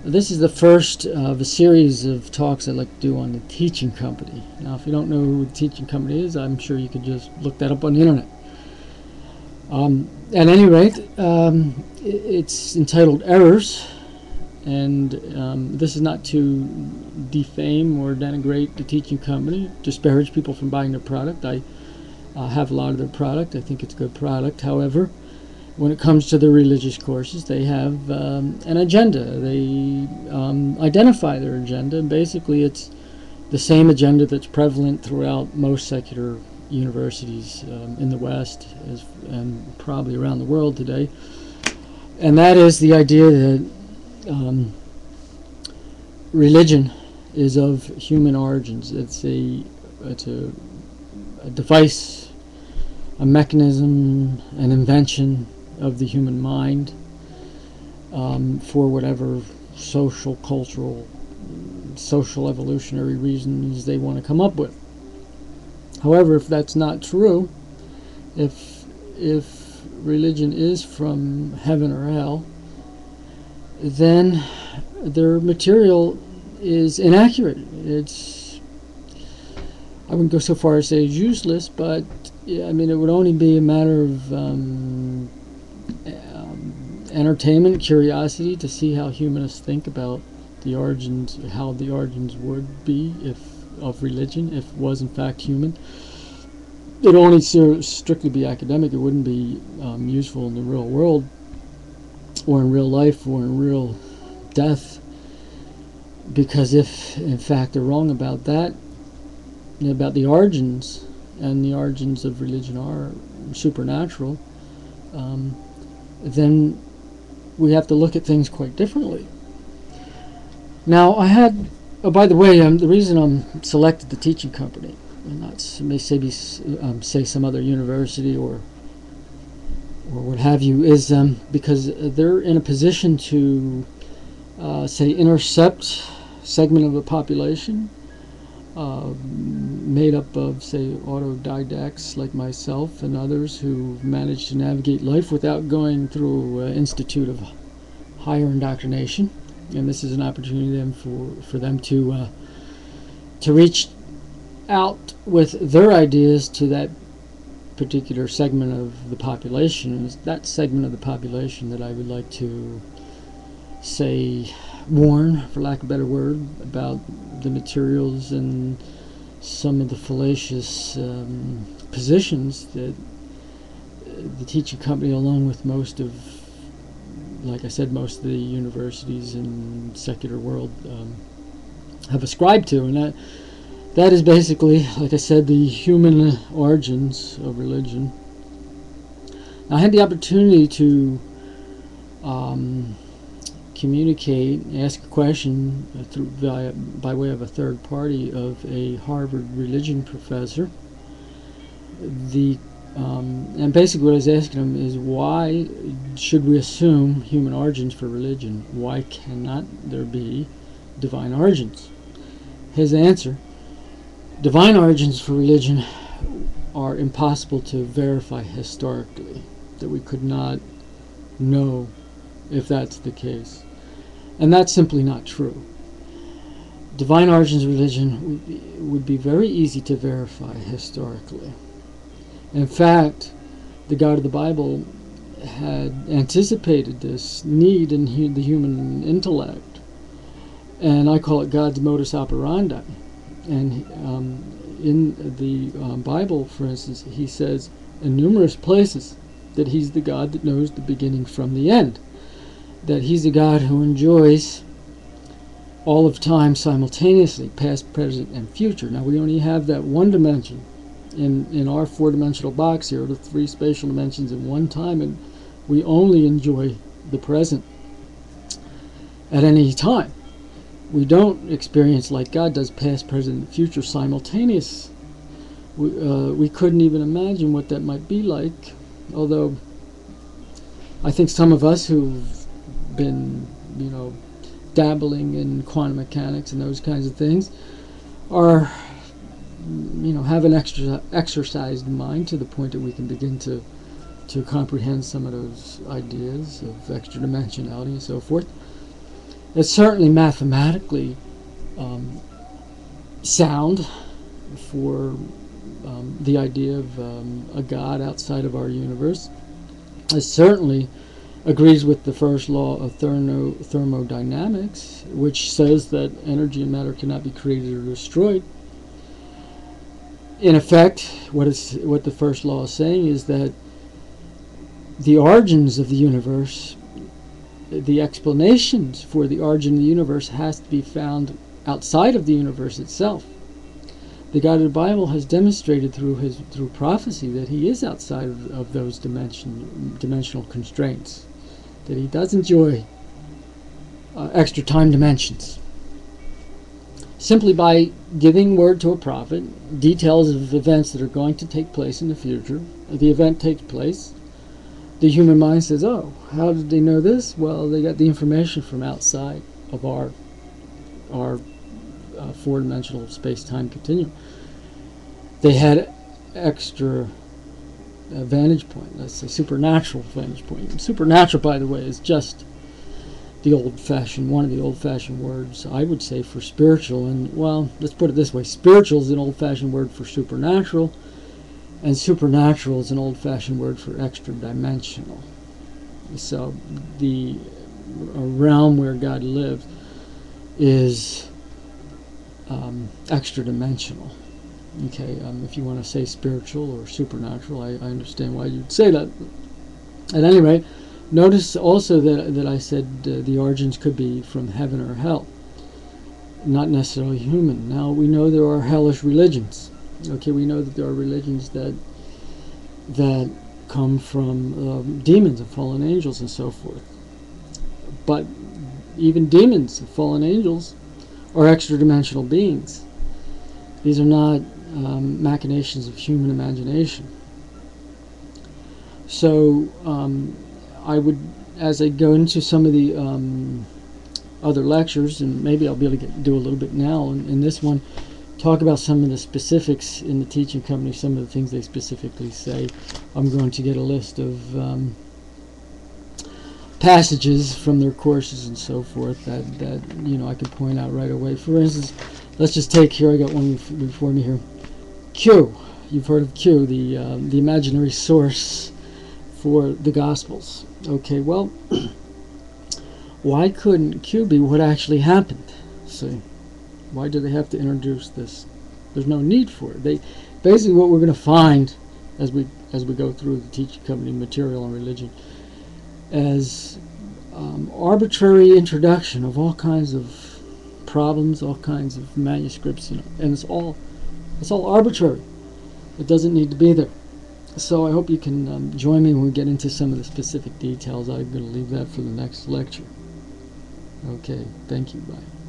This is the first of a series of talks I'd like to do on the Teaching Company. Now, if you don't know who the Teaching Company is, I'm sure you could just look that up on the internet. At any rate, it's entitled Errors, and this is not to defame or denigrate the Teaching Company, disparage people from buying their product. I have a lot of their product. I think it's a good product. However, when it comes to the religious courses, they have an agenda. They identify their agenda, and basically it's the same agenda that's prevalent throughout most secular universities in the West and probably around the world today. And that is the idea that religion is of human origins. It's a device, a mechanism, an invention of the human mind for whatever social, cultural, social evolutionary reasons they want to come up with. However, if that's not true, if religion is from heaven or hell, then their material is inaccurate. I wouldn't go so far as to say it's useless, but yeah, I mean, it would only be a matter of entertainment, curiosity, to see how humanists think about the origins, how the origins would be of religion if it was in fact human. It would only strictly be academic. It wouldn't be useful in the real world, or in real life, or in real death. Because if in fact they're wrong about that, about the origins, and the origins of religion are supernatural, then we have to look at things quite differently. Now, by the way, the reason I'm selected the Teaching Company, and not say some other university or what have you, is because they're in a position to intercept segment of the population made up of, say, autodidacts like myself and others who managed to navigate life without going through an institute of higher indoctrination. And this is an opportunity then for them to reach out with their ideas to that particular segment of the population. It's that segment of the population that I would like to say warn, for lack of a better word, about the materials and some of the fallacious positions that the Teaching Company, along with most of the universities in the secular world, have ascribed to. And that is basically, like I said, the human origins of religion. Now, I had the opportunity to communicate, ask a question by way of a third party of a Harvard religion professor. And basically what I was asking him is, why should we assume human origins for religion? Why cannot there be divine origins? His answer: divine origins for religion are impossible to verify historically, that we could not know if that's the case. And that's simply not true. Divine origins of religion would be very easy to verify historically. In fact, the God of the Bible had anticipated this need in the human intellect, and I call it God's modus operandi. And in the Bible, for instance, he says in numerous places that he's the God that knows the beginning from the end, that he's a God who enjoys all of time simultaneously, past, present, and future. Now, we only have that one dimension in our four-dimensional box here, the three spatial dimensions in one time, and we only enjoy the present at any time. We don't experience, like God does, past, present, and future simultaneous. We couldn't even imagine what that might be like, although I think some of us who've been, dabbling in quantum mechanics and those kinds of things are, have an exercised mind to the point that we can begin to comprehend some of those ideas of extra dimensionality and so forth. It's certainly mathematically sound for the idea of a God outside of our universe. It certainly agrees with the first law of thermodynamics, which says that energy and matter cannot be created or destroyed. In effect, what the first law is saying is that the origins of the universe, the explanations for the origin of the universe, has to be found outside of the universe itself. The God of the Bible has demonstrated through prophecy that He is outside of those dimensional constraints, that He does enjoy extra time dimensions. Simply by giving word to a prophet, details of events that are going to take place in the future, the event takes place, the human mind says, oh, how did they know this? Well, they got the information from outside of our four-dimensional space-time continuum. They had extra vantage point, let's say supernatural vantage point. Supernatural, by the way, is just the one of the old-fashioned words, I would say, for spiritual. And, well, let's put it this way. Spiritual is an old-fashioned word for supernatural, and supernatural is an old-fashioned word for extra-dimensional. So the realm where God lives is extra-dimensional. Okay, if you want to say spiritual or supernatural, I understand why you'd say that. At any rate, notice also that I said the origins could be from heaven or hell, not necessarily human. Now, we know there are hellish religions. Okay, we know that there are religions that come from demons and fallen angels and so forth. But even demons and fallen angels are extra-dimensional beings. These are not machinations of human imagination. So I would, as I go into some of the other lectures, and maybe I'll be able to do a little bit now in this one, talk about some of the specifics in the teaching company, some of the things they specifically say. I'm going to get a list of passages from their courses and so forth that I can point out right away. For instance, let's just take here, I got one before me here. Q. You've heard of Q, the imaginary source for the Gospels. Okay, well, why couldn't Q be what actually happened? See, why do they have to introduce this? There's no need for it. Basically, what we're going to find as we go through the teaching company material on religion as arbitrary introduction of all kinds of problems, all kinds of manuscripts, and it's all arbitrary. It doesn't need to be there. So I hope you can join me when we get into some of the specific details. I'm going to leave that for the next lecture. Okay, thank you. Bye.